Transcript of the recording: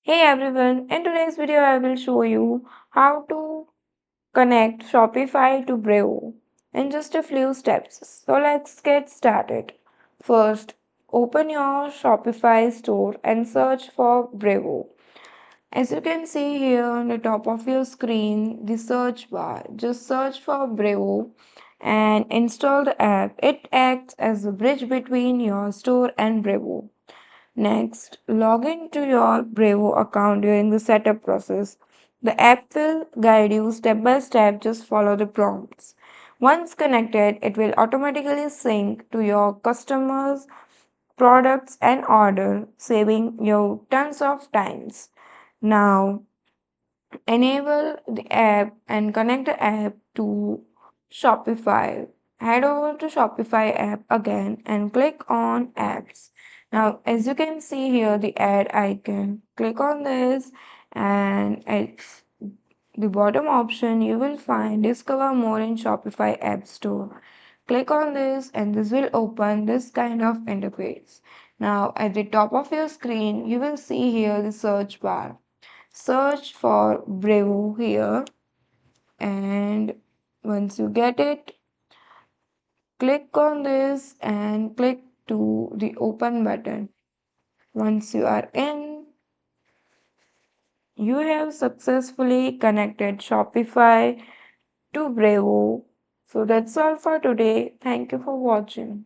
Hey everyone, in today's video I will show you how to connect Shopify to Brevo in just a few steps. So let's get started. First, open your Shopify store and search for Brevo. As you can see here on the top of your screen, the search bar, just search for Brevo and install the app. It acts as a bridge between your store and Brevo. Next, log into your Brevo account during the setup process. The app will guide you step by step, just follow the prompts. Once connected, it will automatically sync to your customers, products, and order, saving you tons of times. Now, enable the app and connect the app to Shopify. Head over to Shopify app again and click on apps. Now, as you can see here, the add icon. Click on this and at the bottom option you will find discover more in Shopify app store. Click on this and this will open this kind of interface. Now at the top of your screen you will see here the search bar. Search for Brevo here, and once you get it, click on this and click to the open button. Once you are in, you have successfully connected Shopify to Brevo. So that's all for today. Thank you for watching.